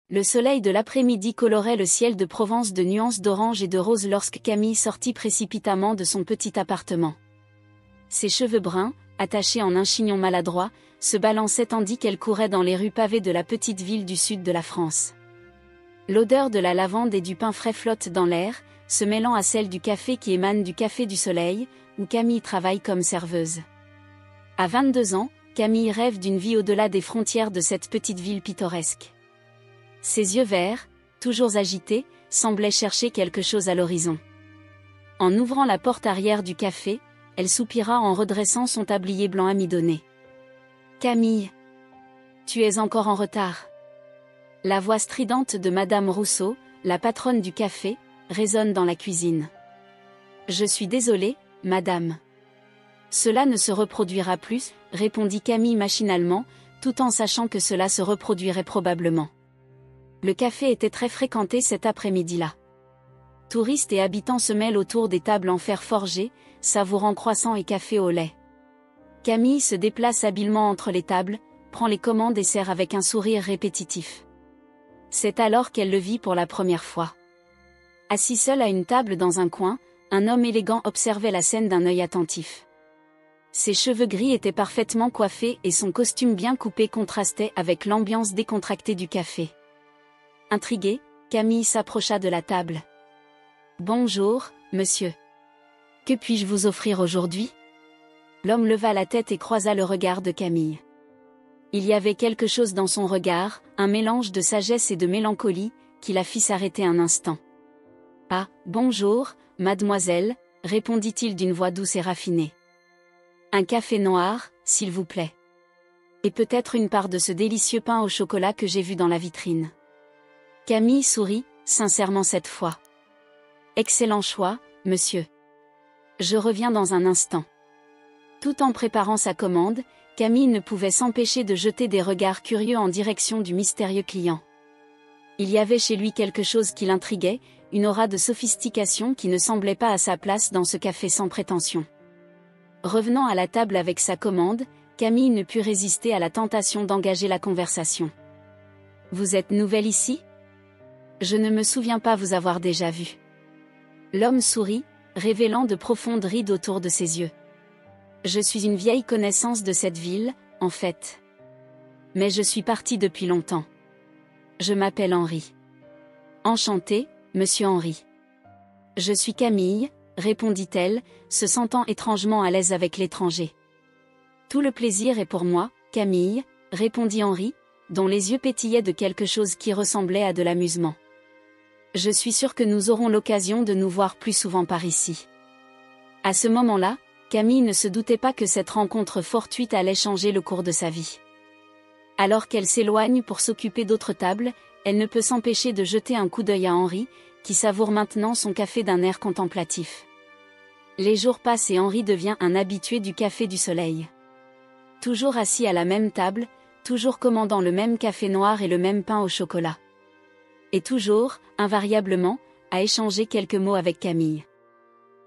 Le soleil de l'après-midi colorait le ciel de Provence de nuances d'orange et de rose lorsque Camille sortit précipitamment de son petit appartement. Ses cheveux bruns, attachés en un chignon maladroit, se balançaient tandis qu'elle courait dans les rues pavées de la petite ville du sud de la France. L'odeur de la lavande et du pain frais flotte dans l'air, se mêlant à celle du café qui émane du Café du Soleil, où Camille travaille comme serveuse. À 22 ans, Camille rêve d'une vie au-delà des frontières de cette petite ville pittoresque. Ses yeux verts, toujours agités, semblaient chercher quelque chose à l'horizon. En ouvrant la porte arrière du café, elle soupira en redressant son tablier blanc amidonné. « Camille, tu es encore en retard. » La voix stridente de Madame Rousseau, la patronne du café, résonne dans la cuisine. « Je suis désolée, madame. »« Cela ne se reproduira plus, » répondit Camille machinalement, tout en sachant que cela se reproduirait probablement. Le café était très fréquenté cet après-midi-là. Touristes et habitants se mêlent autour des tables en fer forgé, savourant croissants et café au lait. Camille se déplace habilement entre les tables, prend les commandes et sert avec un sourire répétitif. C'est alors qu'elle le vit pour la première fois. Assis seul à une table dans un coin, un homme élégant observait la scène d'un œil attentif. Ses cheveux gris étaient parfaitement coiffés et son costume bien coupé contrastait avec l'ambiance décontractée du café. Intriguée, Camille s'approcha de la table. « Bonjour, monsieur. Que puis-je vous offrir aujourd'hui ?» L'homme leva la tête et croisa le regard de Camille. Il y avait quelque chose dans son regard, un mélange de sagesse et de mélancolie, qui la fit s'arrêter un instant. « Ah, bonjour, mademoiselle, » répondit-il d'une voix douce et raffinée. « Un café noir, s'il vous plaît. Et peut-être une part de ce délicieux pain au chocolat que j'ai vu dans la vitrine. » Camille sourit, sincèrement cette fois. « Excellent choix, monsieur. Je reviens dans un instant. » Tout en préparant sa commande, Camille ne pouvait s'empêcher de jeter des regards curieux en direction du mystérieux client. Il y avait chez lui quelque chose qui l'intriguait, une aura de sophistication qui ne semblait pas à sa place dans ce café sans prétention. Revenant à la table avec sa commande, Camille ne put résister à la tentation d'engager la conversation. « Vous êtes nouvelle ici ? Je ne me souviens pas vous avoir déjà vu. » L'homme sourit, révélant de profondes rides autour de ses yeux. « Je suis une vieille connaissance de cette ville, en fait. Mais je suis parti depuis longtemps. Je m'appelle Henri. »« Enchanté, monsieur Henri. »« Je suis Camille, » répondit-elle, se sentant étrangement à l'aise avec l'étranger. « Tout le plaisir est pour moi, Camille, » répondit Henri, dont les yeux pétillaient de quelque chose qui ressemblait à de l'amusement. « Je suis sûr que nous aurons l'occasion de nous voir plus souvent par ici. » À ce moment-là, Camille ne se doutait pas que cette rencontre fortuite allait changer le cours de sa vie. Alors qu'elle s'éloigne pour s'occuper d'autres tables, elle ne peut s'empêcher de jeter un coup d'œil à Henri, qui savoure maintenant son café d'un air contemplatif. Les jours passent et Henri devient un habitué du Café du Soleil. Toujours assis à la même table, toujours commandant le même café noir et le même pain au chocolat. Et toujours, invariablement, à échanger quelques mots avec Camille.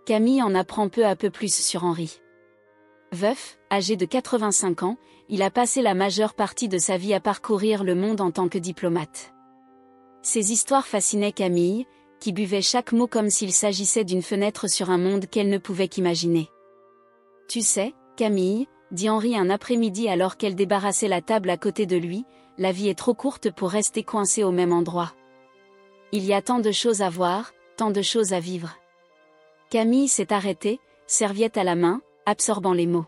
Camille en apprend peu à peu plus sur Henri. Veuf, âgé de 85 ans, il a passé la majeure partie de sa vie à parcourir le monde en tant que diplomate. Ses histoires fascinaient Camille, qui buvait chaque mot comme s'il s'agissait d'une fenêtre sur un monde qu'elle ne pouvait qu'imaginer. « Tu sais, Camille, » dit Henri un après-midi alors qu'elle débarrassait la table à côté de lui, « la vie est trop courte pour rester coincée au même endroit. Il y a tant de choses à voir, tant de choses à vivre. » Camille s'est arrêtée, serviette à la main, absorbant les mots.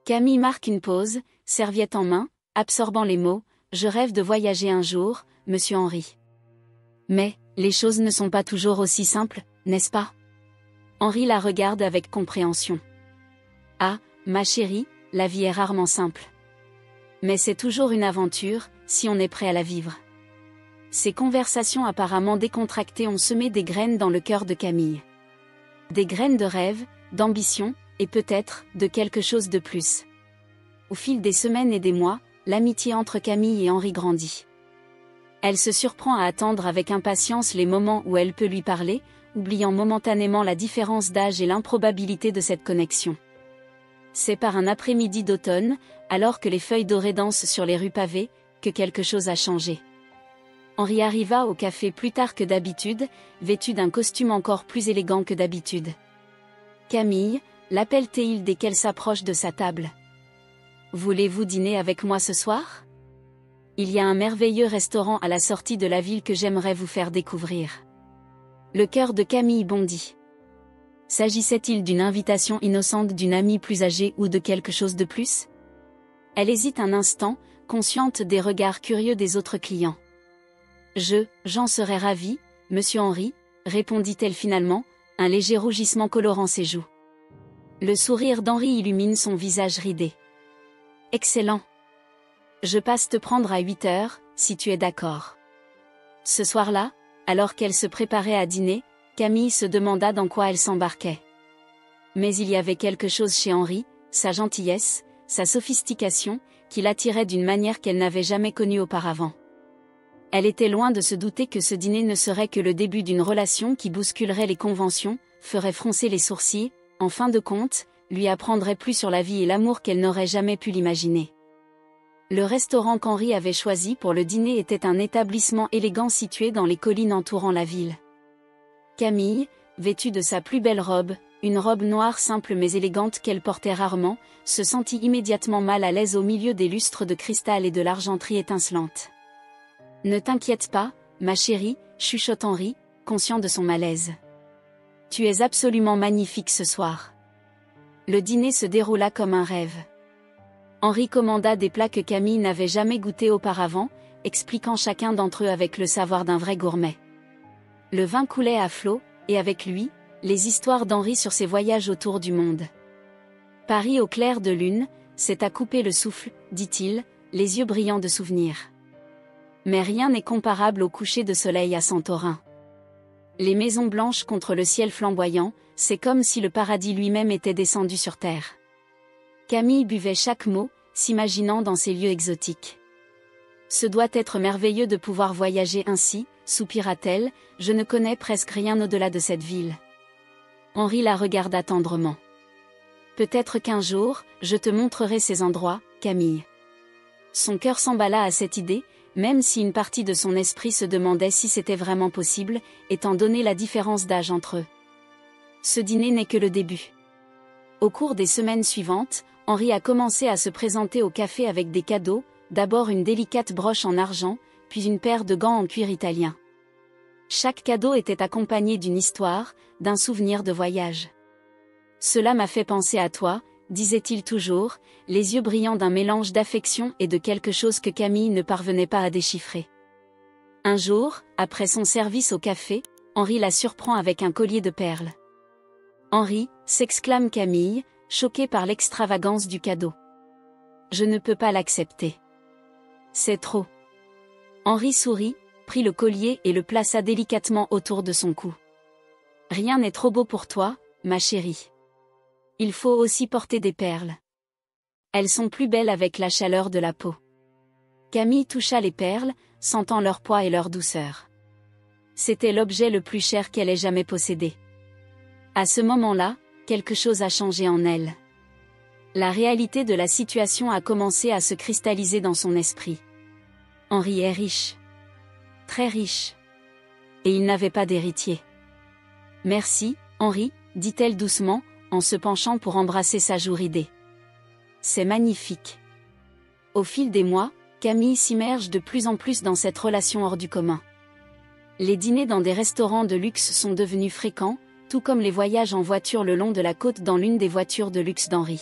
Camille marque une pause, serviette en main, absorbant les mots, « Je rêve de voyager un jour, monsieur Henri. » Mais, les choses ne sont pas toujours aussi simples, n'est-ce pas ? Henri la regarde avec compréhension. « Ah, ma chérie, la vie est rarement simple. Mais c'est toujours une aventure, si on est prêt à la vivre. » Ces conversations apparemment décontractées ont semé des graines dans le cœur de Camille. Des graines de rêve, d'ambition, et peut-être, de quelque chose de plus. Au fil des semaines et des mois, l'amitié entre Camille et Henri grandit. Elle se surprend à attendre avec impatience les moments où elle peut lui parler, oubliant momentanément la différence d'âge et l'improbabilité de cette connexion. C'est par un après-midi d'automne, alors que les feuilles dorées dansent sur les rues pavées, que quelque chose a changé. Henri arriva au café plus tard que d'habitude, vêtu d'un costume encore plus élégant que d'habitude. « Camille » l'appelle-t-il dès qu'elle s'approche de sa table. « Voulez-vous dîner avec moi ce soir ? Il y a un merveilleux restaurant à la sortie de la ville que j'aimerais vous faire découvrir. » Le cœur de Camille bondit. S'agissait-il d'une invitation innocente d'une amie plus âgée ou de quelque chose de plus ? Elle hésite un instant, consciente des regards curieux des autres clients. « J'en serais ravie, monsieur Henri, » répondit-elle finalement, un léger rougissement colorant ses joues. Le sourire d'Henri illumine son visage ridé. « Excellent. Je passe te prendre à 8 heures, si tu es d'accord. » Ce soir-là, alors qu'elle se préparait à dîner, Camille se demanda dans quoi elle s'embarquait. Mais il y avait quelque chose chez Henri, sa gentillesse, sa sophistication, qui l'attirait d'une manière qu'elle n'avait jamais connue auparavant. Elle était loin de se douter que ce dîner ne serait que le début d'une relation qui bousculerait les conventions, ferait froncer les sourcils, en fin de compte, lui apprendrait plus sur la vie et l'amour qu'elle n'aurait jamais pu l'imaginer. Le restaurant qu'Henri avait choisi pour le dîner était un établissement élégant situé dans les collines entourant la ville. Camille, vêtue de sa plus belle robe, une robe noire simple mais élégante qu'elle portait rarement, se sentit immédiatement mal à l'aise au milieu des lustres de cristal et de l'argenterie étincelante. « Ne t'inquiète pas, ma chérie, » chuchote Henri, conscient de son malaise. « Tu es absolument magnifique ce soir. » Le dîner se déroula comme un rêve. Henri commanda des plats que Camille n'avait jamais goûtés auparavant, expliquant chacun d'entre eux avec le savoir d'un vrai gourmet. Le vin coulait à flots, et avec lui, les histoires d'Henri sur ses voyages autour du monde. « Paris au clair de lune, c'est à couper le souffle, » dit-il, les yeux brillants de souvenirs. Mais rien n'est comparable au coucher de soleil à Santorin. Les maisons blanches contre le ciel flamboyant, c'est comme si le paradis lui-même était descendu sur terre. Camille buvait chaque mot, s'imaginant dans ces lieux exotiques. « Ce doit être merveilleux de pouvoir voyager ainsi, » soupira-t-elle, « je ne connais presque rien au-delà de cette ville. » Henri la regarda tendrement. « Peut-être qu'un jour, je te montrerai ces endroits, Camille. » Son cœur s'emballa à cette idée, même si une partie de son esprit se demandait si c'était vraiment possible, étant donné la différence d'âge entre eux. Ce dîner n'est que le début. Au cours des semaines suivantes, Henri a commencé à se présenter au café avec des cadeaux, d'abord une délicate broche en argent, puis une paire de gants en cuir italien. Chaque cadeau était accompagné d'une histoire, d'un souvenir de voyage. « Cela m'a fait penser à toi », disait-il toujours, les yeux brillants d'un mélange d'affection et de quelque chose que Camille ne parvenait pas à déchiffrer. Un jour, après son service au café, Henri la surprend avec un collier de perles. « Henri » s'exclame Camille, choquée par l'extravagance du cadeau. « Je ne peux pas l'accepter. C'est trop. » Henri sourit, prit le collier et le plaça délicatement autour de son cou. « Rien n'est trop beau pour toi, ma chérie. Il faut aussi porter des perles. Elles sont plus belles avec la chaleur de la peau. » Camille toucha les perles, sentant leur poids et leur douceur. C'était l'objet le plus cher qu'elle ait jamais possédé. À ce moment-là, quelque chose a changé en elle. La réalité de la situation a commencé à se cristalliser dans son esprit. Henri est riche. Très riche. Et il n'avait pas d'héritier. « Merci, Henri, » dit-elle doucement, en se penchant pour embrasser sa joue ridée. « C'est magnifique. » Au fil des mois, Camille s'immerge de plus en plus dans cette relation hors du commun. Les dîners dans des restaurants de luxe sont devenus fréquents, tout comme les voyages en voiture le long de la côte dans l'une des voitures de luxe d'Henri.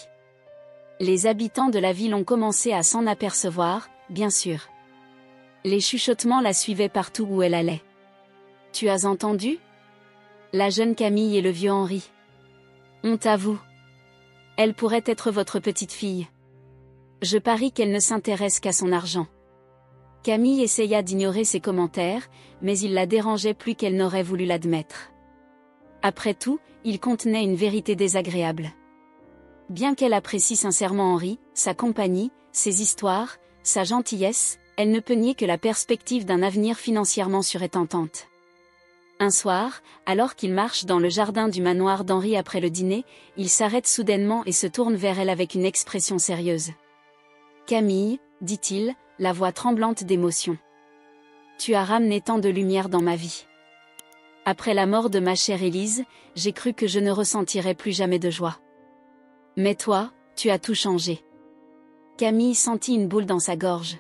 Les habitants de la ville ont commencé à s'en apercevoir, bien sûr. Les chuchotements la suivaient partout où elle allait. « Tu as entendu ? La jeune Camille et le vieux Henri. Honte à vous. Elle pourrait être votre petite fille. Je parie qu'elle ne s'intéresse qu'à son argent. » Camille essaya d'ignorer ces commentaires, mais il la dérangeait plus qu'elle n'aurait voulu l'admettre. Après tout, ils contenaient une vérité désagréable. Bien qu'elle apprécie sincèrement Henri, sa compagnie, ses histoires, sa gentillesse, elle ne peut nier que la perspective d'un avenir financièrement sûr est tentante. Un soir, alors qu'il marche dans le jardin du manoir d'Henri après le dîner, il s'arrête soudainement et se tourne vers elle avec une expression sérieuse. « Camille, dit-il, la voix tremblante d'émotion. tu as ramené tant de lumière dans ma vie. Après la mort de ma chère Élise, j'ai cru que je ne ressentirais plus jamais de joie. Mais toi, tu as tout changé. » Camille sentit une boule dans sa gorge.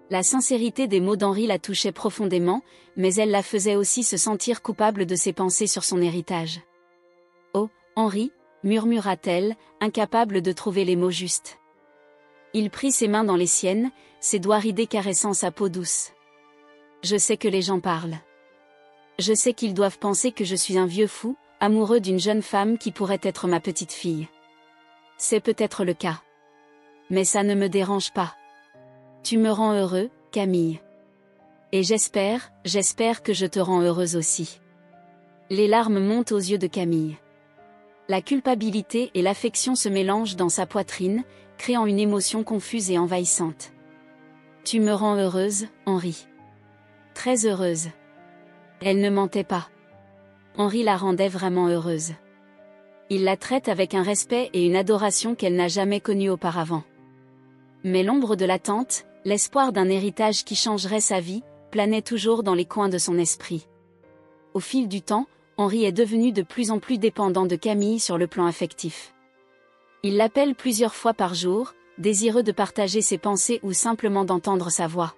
La sincérité des mots d'Henri la touchait profondément, mais elle la faisait aussi se sentir coupable de ses pensées sur son héritage. « Oh, Henri » murmura-t-elle, incapable de trouver les mots justes. Il prit ses mains dans les siennes, ses doigts ridés caressant sa peau douce. « Je sais que les gens parlent. Je sais qu'ils doivent penser que je suis un vieux fou, amoureux d'une jeune femme qui pourrait être ma petite fille. C'est peut-être le cas. Mais ça ne me dérange pas. Tu me rends heureux, Camille. Et j'espère que je te rends heureuse aussi. » Les larmes montent aux yeux de Camille. La culpabilité et l'affection se mélangent dans sa poitrine, créant une émotion confuse et envahissante. « Tu me rends heureuse, Henri. Très heureuse. » Elle ne mentait pas. Henri la rendait vraiment heureuse. Il la traite avec un respect et une adoration qu'elle n'a jamais connus auparavant. Mais l'ombre de l'attente, l'espoir d'un héritage qui changerait sa vie, planait toujours dans les coins de son esprit. Au fil du temps, Henri est devenu de plus en plus dépendant de Camille sur le plan affectif. Il l'appelle plusieurs fois par jour, désireux de partager ses pensées ou simplement d'entendre sa voix.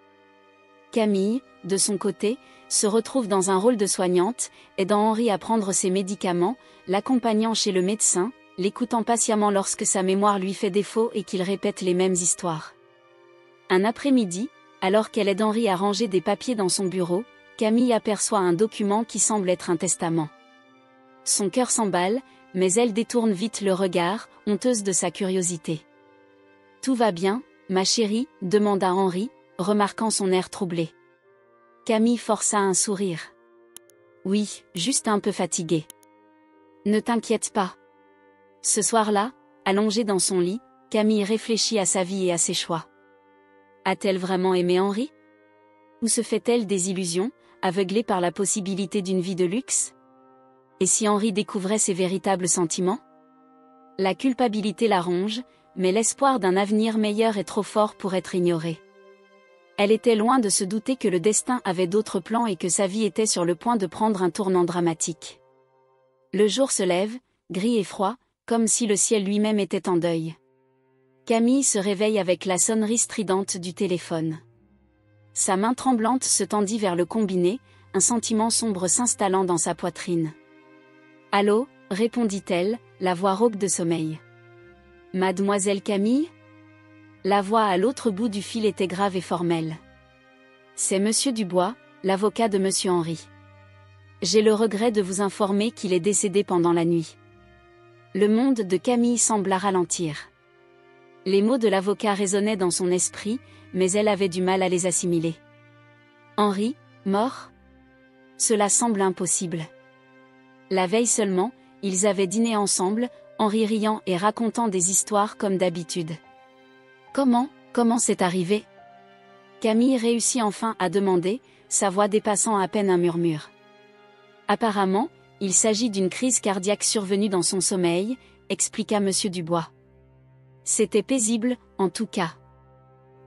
Camille, de son côté, se retrouve dans un rôle de soignante, aidant Henri à prendre ses médicaments, l'accompagnant chez le médecin, l'écoutant patiemment lorsque sa mémoire lui fait défaut et qu'il répète les mêmes histoires. Un après-midi, alors qu'elle aide Henri à ranger des papiers dans son bureau, Camille aperçoit un document qui semble être un testament. Son cœur s'emballe, mais elle détourne vite le regard, honteuse de sa curiosité. « Tout va bien, ma chérie ?» demanda Henri, remarquant son air troublé. Camille força un sourire. « Oui, juste un peu fatiguée. »« Ne t'inquiète pas. » Ce soir-là, allongée dans son lit, Camille réfléchit à sa vie et à ses choix. A-t-elle vraiment aimé Henri? Ou se fait-elle des illusions, aveuglée par la possibilité d'une vie de luxe? Et si Henri découvrait ses véritables sentiments? La culpabilité la ronge, mais l'espoir d'un avenir meilleur est trop fort pour être ignoré. Elle était loin de se douter que le destin avait d'autres plans et que sa vie était sur le point de prendre un tournant dramatique. Le jour se lève, gris et froid, comme si le ciel lui-même était en deuil. Camille se réveille avec la sonnerie stridente du téléphone. Sa main tremblante se tendit vers le combiné, un sentiment sombre s'installant dans sa poitrine. « Allô ?» répondit-elle, la voix rauque de sommeil. « Mademoiselle Camille ?» La voix à l'autre bout du fil était grave et formelle. « C'est Monsieur Dubois, l'avocat de Monsieur Henri. J'ai le regret de vous informer qu'il est décédé pendant la nuit. » Le monde de Camille sembla ralentir. Les mots de l'avocat résonnaient dans son esprit, mais elle avait du mal à les assimiler. Henri, mort? Cela semble impossible. La veille seulement, ils avaient dîné ensemble, Henri riant et racontant des histoires comme d'habitude. Comment c'est arrivé? Camille réussit enfin à demander, sa voix dépassant à peine un murmure. Apparemment, il s'agit d'une crise cardiaque survenue dans son sommeil, expliqua Monsieur Dubois. C'était paisible, en tout cas.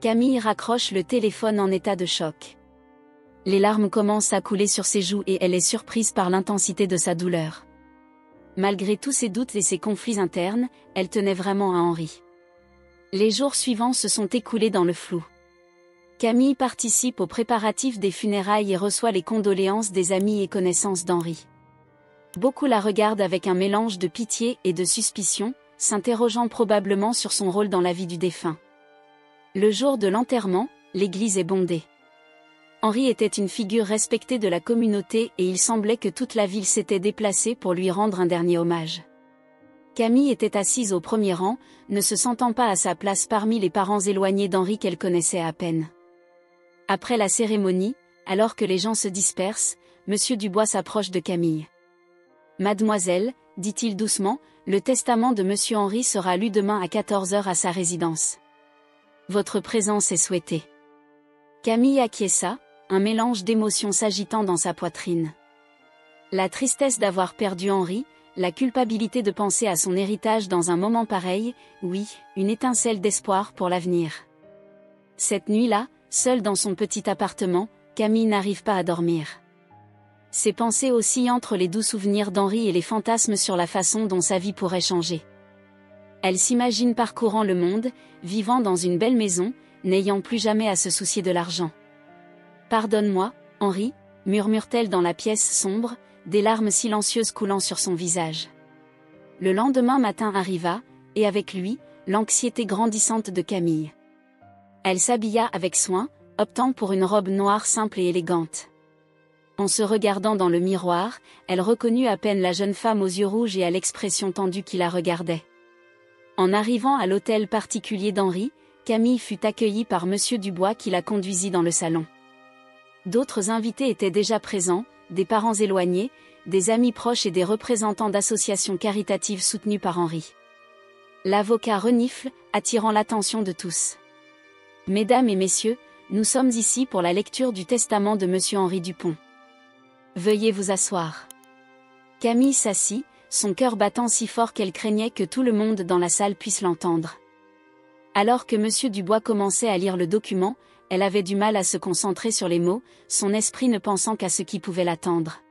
Camille raccroche le téléphone en état de choc. Les larmes commencent à couler sur ses joues et elle est surprise par l'intensité de sa douleur. Malgré tous ses doutes et ses conflits internes, elle tenait vraiment à Henri. Les jours suivants se sont écoulés dans le flou. Camille participe aux préparatifs des funérailles et reçoit les condoléances des amis et connaissances d'Henri. Beaucoup la regardent avec un mélange de pitié et de suspicion, s'interrogeant probablement sur son rôle dans la vie du défunt. Le jour de l'enterrement, l'église est bondée. Henri était une figure respectée de la communauté et il semblait que toute la ville s'était déplacée pour lui rendre un dernier hommage. Camille était assise au premier rang, ne se sentant pas à sa place parmi les parents éloignés d'Henri qu'elle connaissait à peine. Après la cérémonie, alors que les gens se dispersent, Monsieur Dubois s'approche de Camille. « Mademoiselle, dit-il doucement, le testament de Monsieur Henri sera lu demain à 14h à sa résidence. Votre présence est souhaitée. » Camille acquiesça, un mélange d'émotions s'agitant dans sa poitrine. La tristesse d'avoir perdu Henri, la culpabilité de penser à son héritage dans un moment pareil, oui, une étincelle d'espoir pour l'avenir. Cette nuit-là, seule dans son petit appartement, Camille n'arrive pas à dormir. Ses pensées oscillent entre les doux souvenirs d'Henri et les fantasmes sur la façon dont sa vie pourrait changer. Elle s'imagine parcourant le monde, vivant dans une belle maison, n'ayant plus jamais à se soucier de l'argent. « Pardonne-moi, Henri », murmure-t-elle dans la pièce sombre, des larmes silencieuses coulant sur son visage. Le lendemain matin arriva, et avec lui, l'anxiété grandissante de Camille. Elle s'habilla avec soin, optant pour une robe noire simple et élégante. En se regardant dans le miroir, elle reconnut à peine la jeune femme aux yeux rouges et à l'expression tendue qui la regardait. En arrivant à l'hôtel particulier d'Henri, Camille fut accueillie par Monsieur Dubois qui la conduisit dans le salon. D'autres invités étaient déjà présents, des parents éloignés, des amis proches et des représentants d'associations caritatives soutenues par Henri. L'avocat renifle, attirant l'attention de tous. « Mesdames et messieurs, nous sommes ici pour la lecture du testament de Monsieur Henri Dupont. Veuillez vous asseoir. » Camille s'assit, son cœur battant si fort qu'elle craignait que tout le monde dans la salle puisse l'entendre. Alors que Monsieur Dubois commençait à lire le document, elle avait du mal à se concentrer sur les mots, son esprit ne pensant qu'à ce qui pouvait l'attendre.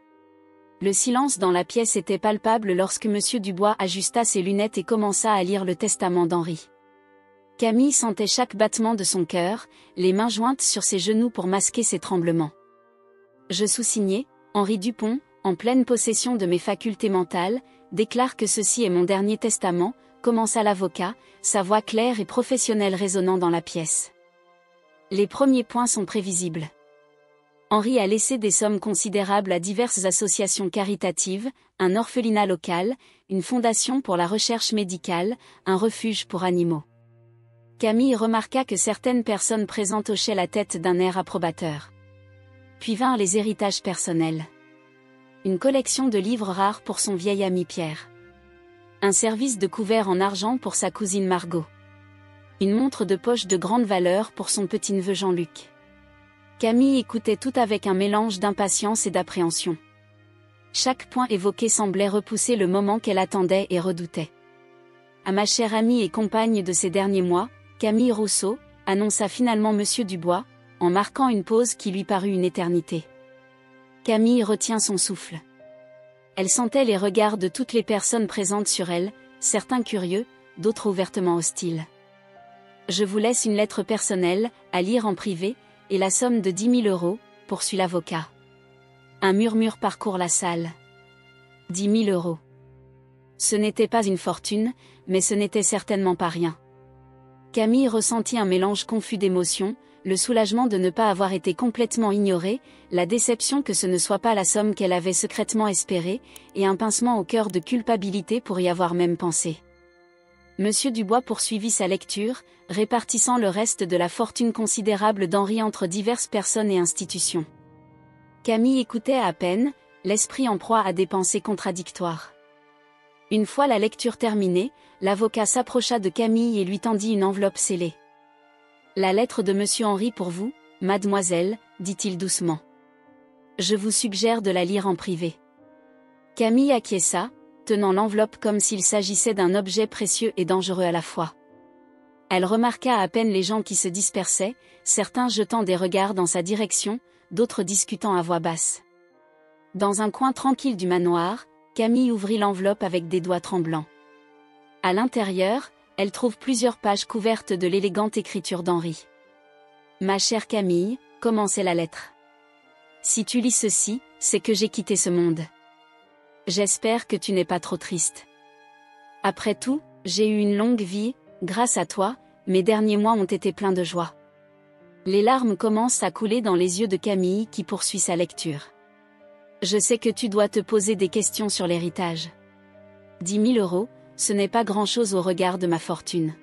Le silence dans la pièce était palpable lorsque Monsieur Dubois ajusta ses lunettes et commença à lire le testament d'Henri. Camille sentait chaque battement de son cœur, les mains jointes sur ses genoux pour masquer ses tremblements. « Je sous-signais, Henri Dupont, en pleine possession de mes facultés mentales, déclare que ceci est mon dernier testament, » commença l'avocat, sa voix claire et professionnelle résonnant dans la pièce. Les premiers points sont prévisibles. Henri a laissé des sommes considérables à diverses associations caritatives, un orphelinat local, une fondation pour la recherche médicale, un refuge pour animaux. Camille remarqua que certaines personnes présentes hochaient la tête d'un air approbateur. Puis vinrent les héritages personnels. Une collection de livres rares pour son vieil ami Pierre. Un service de couvert en argent pour sa cousine Margot. Une montre de poche de grande valeur pour son petit-neveu Jean-Luc. Camille écoutait tout avec un mélange d'impatience et d'appréhension. Chaque point évoqué semblait repousser le moment qu'elle attendait et redoutait. À ma chère amie et compagne de ces derniers mois, Camille Rousseau, annonça finalement Monsieur Dubois, en marquant une pause qui lui parut une éternité. Camille retient son souffle. Elle sentait les regards de toutes les personnes présentes sur elle, certains curieux, d'autres ouvertement hostiles. « Je vous laisse une lettre personnelle, à lire en privé, et la somme de 10 000 €, poursuit l'avocat. Un murmure parcourt la salle. 10 000 €. Ce n'était pas une fortune, mais ce n'était certainement pas rien. Camille ressentit un mélange confus d'émotions, le soulagement de ne pas avoir été complètement ignorée, la déception que ce ne soit pas la somme qu'elle avait secrètement espérée, et un pincement au cœur de culpabilité pour y avoir même pensé. Monsieur Dubois poursuivit sa lecture, répartissant le reste de la fortune considérable d'Henri entre diverses personnes et institutions. Camille écoutait à peine, l'esprit en proie à des pensées contradictoires. Une fois la lecture terminée, l'avocat s'approcha de Camille et lui tendit une enveloppe scellée. « La lettre de Monsieur Henri pour vous, mademoiselle, dit-il doucement. Je vous suggère de la lire en privé. » Camille acquiesça, tenant l'enveloppe comme s'il s'agissait d'un objet précieux et dangereux à la fois. Elle remarqua à peine les gens qui se dispersaient, certains jetant des regards dans sa direction, d'autres discutant à voix basse. Dans un coin tranquille du manoir, Camille ouvrit l'enveloppe avec des doigts tremblants. À l'intérieur, elle trouve plusieurs pages couvertes de l'élégante écriture d'Henri. « Ma chère Camille », commençait la lettre. « Si tu lis ceci, c'est que j'ai quitté ce monde. J'espère que tu n'es pas trop triste. Après tout, j'ai eu une longue vie, grâce à toi, mes derniers mois ont été pleins de joie. » Les larmes commencent à couler dans les yeux de Camille qui poursuit sa lecture. « Je sais que tu dois te poser des questions sur l'héritage. 10 000 €, ce n'est pas grand-chose au regard de ma fortune.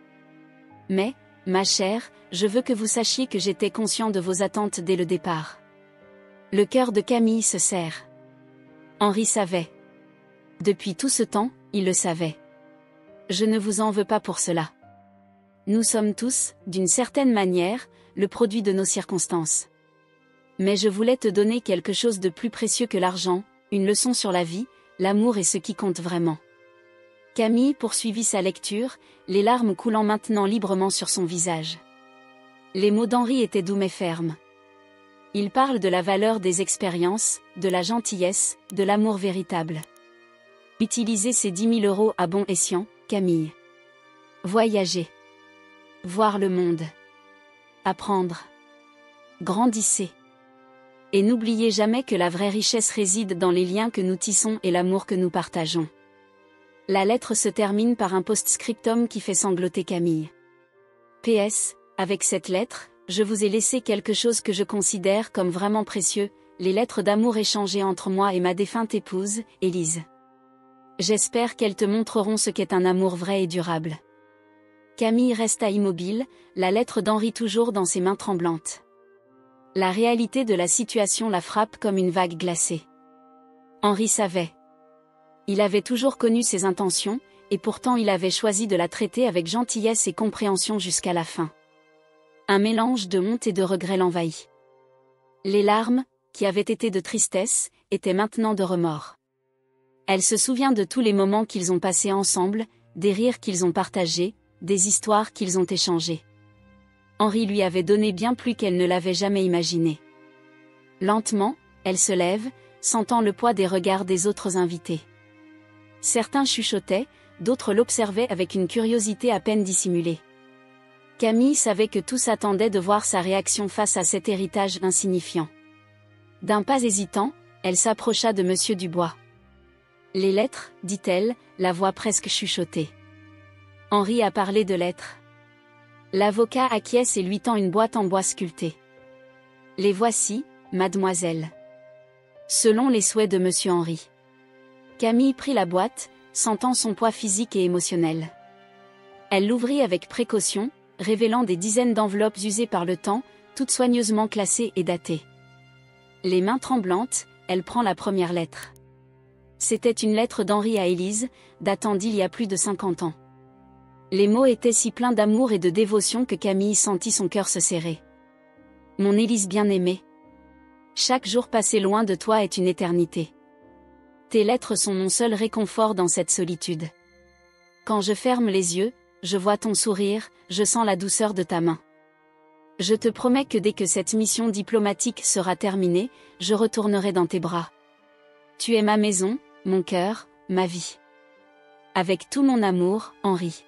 Mais, ma chère, je veux que vous sachiez que j'étais conscient de vos attentes dès le départ. » Le cœur de Camille se serre. Henri savait. Depuis tout ce temps, il le savait. Je ne vous en veux pas pour cela. Nous sommes tous, d'une certaine manière, le produit de nos circonstances. Mais je voulais te donner quelque chose de plus précieux que l'argent, une leçon sur la vie, l'amour et ce qui compte vraiment. Camille poursuivit sa lecture, les larmes coulant maintenant librement sur son visage. Les mots d'Henri étaient doux mais fermes. Il parle de la valeur des expériences, de la gentillesse, de l'amour véritable. Utilisez ces 10 000 € à bon escient, Camille. Voyagez. Voir le monde. Apprendre. Grandissez. Et n'oubliez jamais que la vraie richesse réside dans les liens que nous tissons et l'amour que nous partageons. La lettre se termine par un post-scriptum qui fait sangloter Camille. PS, avec cette lettre, je vous ai laissé quelque chose que je considère comme vraiment précieux, les lettres d'amour échangées entre moi et ma défunte épouse, Élise. J'espère qu'elles te montreront ce qu'est un amour vrai et durable. Camille resta immobile, la lettre d'Henri toujours dans ses mains tremblantes. La réalité de la situation la frappe comme une vague glacée. Henri savait. Il avait toujours connu ses intentions, et pourtant il avait choisi de la traiter avec gentillesse et compréhension jusqu'à la fin. Un mélange de honte et de regret l'envahit. Les larmes, qui avaient été de tristesse, étaient maintenant de remords. Elle se souvient de tous les moments qu'ils ont passés ensemble, des rires qu'ils ont partagés, des histoires qu'ils ont échangées. Henri lui avait donné bien plus qu'elle ne l'avait jamais imaginé. Lentement, elle se lève, sentant le poids des regards des autres invités. Certains chuchotaient, d'autres l'observaient avec une curiosité à peine dissimulée. Camille savait que tous attendaient de voir sa réaction face à cet héritage insignifiant. D'un pas hésitant, elle s'approcha de Monsieur Dubois. « Les lettres, dit-elle, la voix presque chuchotée. Henri a parlé de lettres. » L'avocat acquiesce et lui tend une boîte en bois sculpté. « Les voici, mademoiselle. » Selon les souhaits de Monsieur Henri. Camille prit la boîte, sentant son poids physique et émotionnel. Elle l'ouvrit avec précaution, révélant des dizaines d'enveloppes usées par le temps, toutes soigneusement classées et datées. Les mains tremblantes, elle prend la première lettre. C'était une lettre d'Henri à Élise, datant d'il y a plus de 50 ans. Les mots étaient si pleins d'amour et de dévotion que Camille sentit son cœur se serrer. « Mon Élise bien-aimée. Chaque jour passé loin de toi est une éternité. Tes lettres sont mon seul réconfort dans cette solitude. Quand je ferme les yeux, je vois ton sourire, je sens la douceur de ta main. Je te promets que dès que cette mission diplomatique sera terminée, je retournerai dans tes bras. Tu es ma maison, mon cœur, ma vie. Avec tout mon amour, Henri. »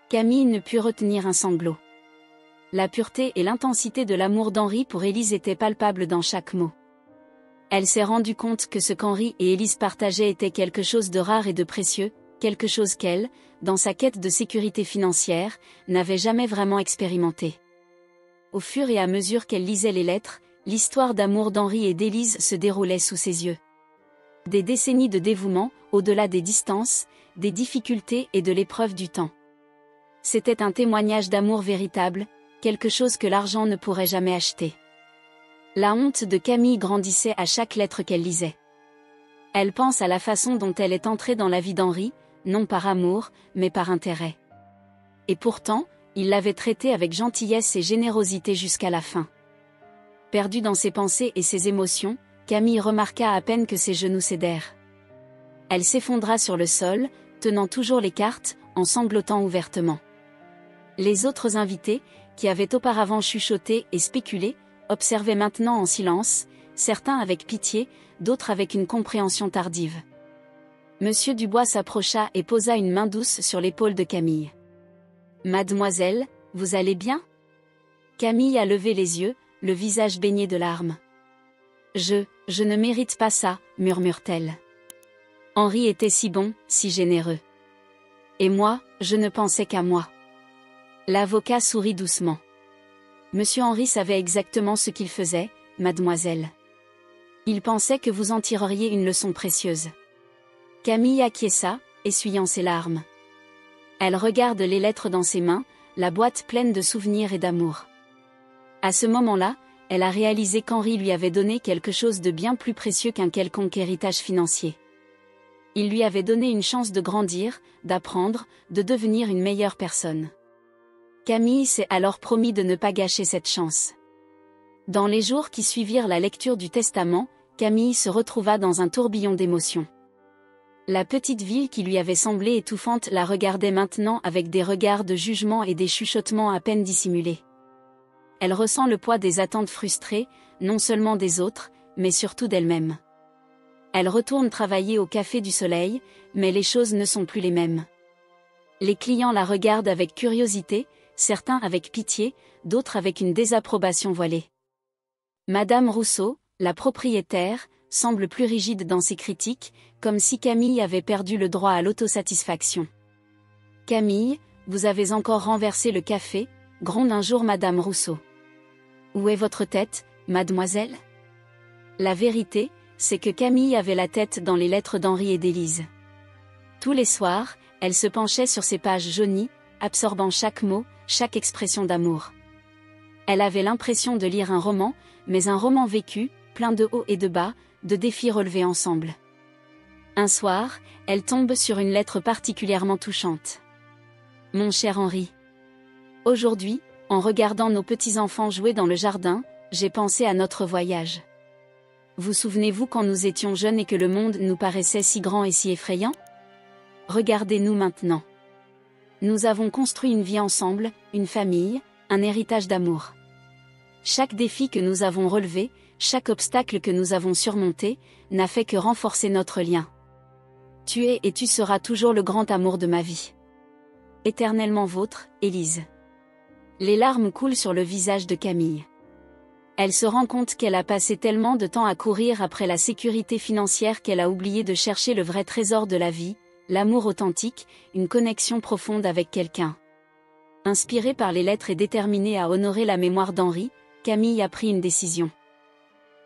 Camille ne put retenir un sanglot. La pureté et l'intensité de l'amour d'Henri pour Élise étaient palpables dans chaque mot. Elle s'est rendue compte que ce qu'Henri et Élise partageaient était quelque chose de rare et de précieux, quelque chose qu'elle, dans sa quête de sécurité financière, n'avait jamais vraiment expérimenté. Au fur et à mesure qu'elle lisait les lettres, l'histoire d'amour d'Henri et d'Élise se déroulait sous ses yeux. Des décennies de dévouement, au-delà des distances, des difficultés et de l'épreuve du temps. C'était un témoignage d'amour véritable, quelque chose que l'argent ne pourrait jamais acheter. La honte de Camille grandissait à chaque lettre qu'elle lisait. Elle pense à la façon dont elle est entrée dans la vie d'Henri, non par amour, mais par intérêt. Et pourtant, il l'avait traitée avec gentillesse et générosité jusqu'à la fin. Perdue dans ses pensées et ses émotions, Camille remarqua à peine que ses genoux cédèrent. Elle s'effondra sur le sol, tenant toujours les cartes, en sanglotant ouvertement. Les autres invités, qui avaient auparavant chuchoté et spéculé, observaient maintenant en silence, certains avec pitié, d'autres avec une compréhension tardive. Monsieur Dubois s'approcha et posa une main douce sur l'épaule de Camille. « Mademoiselle, vous allez bien ?» Camille a levé les yeux, le visage baigné de larmes. « Je ne mérite pas ça, » murmure-t-elle. Henri était si bon, si généreux. Et moi, je ne pensais qu'à moi. L'avocat sourit doucement. Monsieur Henri savait exactement ce qu'il faisait, mademoiselle. Il pensait que vous en tireriez une leçon précieuse. Camille acquiesça, essuyant ses larmes. Elle regarde les lettres dans ses mains, la boîte pleine de souvenirs et d'amour. À ce moment-là, elle a réalisé qu'Henri lui avait donné quelque chose de bien plus précieux qu'un quelconque héritage financier. Il lui avait donné une chance de grandir, d'apprendre, de devenir une meilleure personne. Camille s'est alors promis de ne pas gâcher cette chance. Dans les jours qui suivirent la lecture du testament, Camille se retrouva dans un tourbillon d'émotions. La petite ville qui lui avait semblé étouffante la regardait maintenant avec des regards de jugement et des chuchotements à peine dissimulés. Elle ressent le poids des attentes frustrées, non seulement des autres, mais surtout d'elle-même. Elle retourne travailler au Café du Soleil, mais les choses ne sont plus les mêmes. Les clients la regardent avec curiosité, certains avec pitié, d'autres avec une désapprobation voilée. Madame Rousseau, la propriétaire, semble plus rigide dans ses critiques, comme si Camille avait perdu le droit à l'autosatisfaction. « Camille, vous avez encore renversé le café », gronde un jour Madame Rousseau. « Où est votre tête, mademoiselle ?» La vérité, c'est que Camille avait la tête dans les lettres d'Henri et d'Élise. Tous les soirs, elle se penchait sur ces pages jaunies, absorbant chaque mot, chaque expression d'amour. Elle avait l'impression de lire un roman, mais un roman vécu, plein de hauts et de bas, de défis relevés ensemble. Un soir, elle tombe sur une lettre particulièrement touchante. « Mon cher Henri. Aujourd'hui, en regardant nos petits-enfants jouer dans le jardin, j'ai pensé à notre voyage. Vous souvenez-vous quand nous étions jeunes et que le monde nous paraissait si grand et si effrayant ? Regardez-nous maintenant. Nous avons construit une vie ensemble, une famille, un héritage d'amour. Chaque défi que nous avons relevé, chaque obstacle que nous avons surmonté, n'a fait que renforcer notre lien. Tu es et tu seras toujours le grand amour de ma vie. Éternellement vôtre, Élise. » Les larmes coulent sur le visage de Camille. Elle se rend compte qu'elle a passé tellement de temps à courir après la sécurité financière qu'elle a oublié de chercher le vrai trésor de la vie, l'amour authentique, une connexion profonde avec quelqu'un. Inspirée par les lettres et déterminée à honorer la mémoire d'Henri, Camille a pris une décision.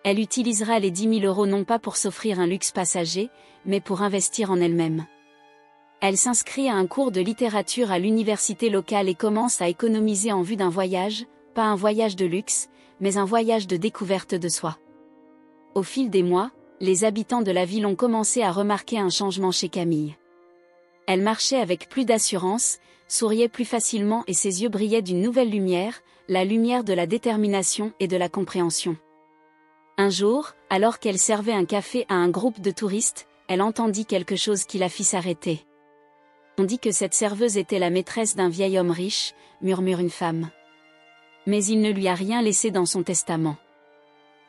Elle utilisera les 10 000 € non pas pour s'offrir un luxe passager, mais pour investir en elle-même. Elle s'inscrit à un cours de littérature à l'université locale et commence à économiser en vue d'un voyage, pas un voyage de luxe, mais un voyage de découverte de soi. Au fil des mois, les habitants de la ville ont commencé à remarquer un changement chez Camille. Elle marchait avec plus d'assurance, souriait plus facilement et ses yeux brillaient d'une nouvelle lumière, la lumière de la détermination et de la compréhension. Un jour, alors qu'elle servait un café à un groupe de touristes, elle entendit quelque chose qui la fit s'arrêter. « On dit que cette serveuse était la maîtresse d'un vieil homme riche », murmure une femme. Mais il ne lui a rien laissé dans son testament.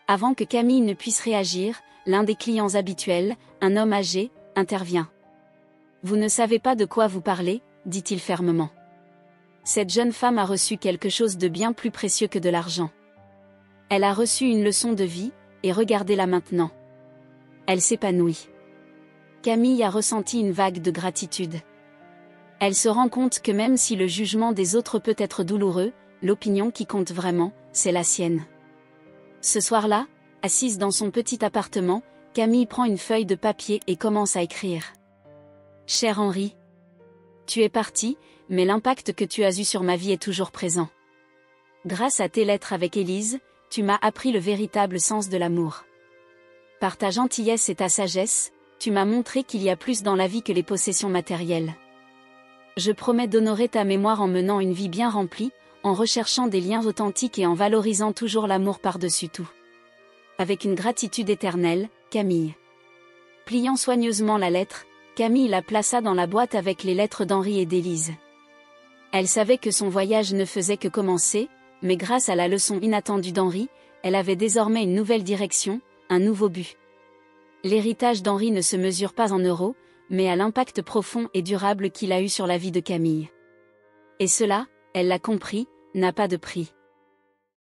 Avant que Camille ne puisse réagir, l'un des clients habituels, un homme âgé, intervient. « Vous ne savez pas de quoi vous parlez », dit-il fermement. Cette jeune femme a reçu quelque chose de bien plus précieux que de l'argent. Elle a reçu une leçon de vie, et regardez-la maintenant. Elle s'épanouit. Camille a ressenti une vague de gratitude. Elle se rend compte que même si le jugement des autres peut être douloureux, l'opinion qui compte vraiment, c'est la sienne. Ce soir-là, assise dans son petit appartement, Camille prend une feuille de papier et commence à écrire. « Cher Henri, tu es parti, mais l'impact que tu as eu sur ma vie est toujours présent. Grâce à tes lettres avec Élise, tu m'as appris le véritable sens de l'amour. Par ta gentillesse et ta sagesse, tu m'as montré qu'il y a plus dans la vie que les possessions matérielles. Je promets d'honorer ta mémoire en menant une vie bien remplie, en recherchant des liens authentiques et en valorisant toujours l'amour par-dessus tout. Avec une gratitude éternelle, Camille. » Pliant soigneusement la lettre, Camille la plaça dans la boîte avec les lettres d'Henri et d'Élise. Elle savait que son voyage ne faisait que commencer, mais grâce à la leçon inattendue d'Henri, elle avait désormais une nouvelle direction, un nouveau but. L'héritage d'Henri ne se mesure pas en euros, mais à l'impact profond et durable qu'il a eu sur la vie de Camille. Et cela, elle l'a compris, n'a pas de prix.